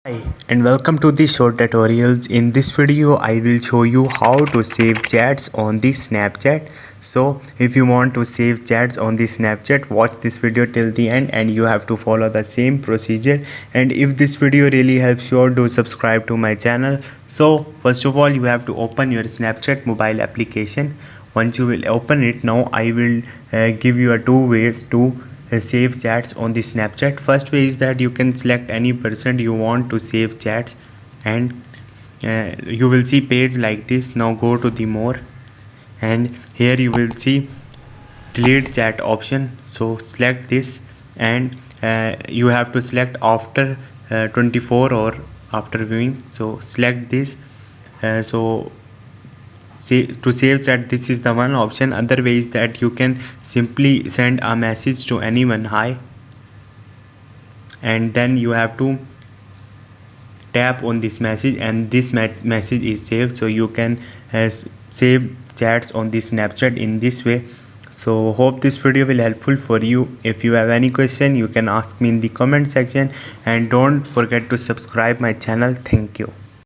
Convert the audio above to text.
Hi and welcome to the short tutorials. In this video I will show you how to save chats on the Snapchat. So if you want to save chats on the Snapchat, watch this video till the end and you have to follow the same procedure. And if this video really helps you out, do subscribe to my channel. So first of all, you have to open your Snapchat mobile application. Once you will open it, now I will give you two ways to save chats on the Snapchat. First way is that you can select any person you want to save chats, and you will see page like this. Now go to the more, and here you will see delete chat option. So select this, and you have to select after 24 or after viewing. So select this. So to save chat, this is the one option. Other way is that you can simply send a message to anyone, hi, and then you have to tap on this message and this message is saved. So you can save chats on the Snapchat in this way. So hope this video will helpful for you. If you have any question, you can ask me in the comment section, and don't forget to subscribe my channel. Thank you.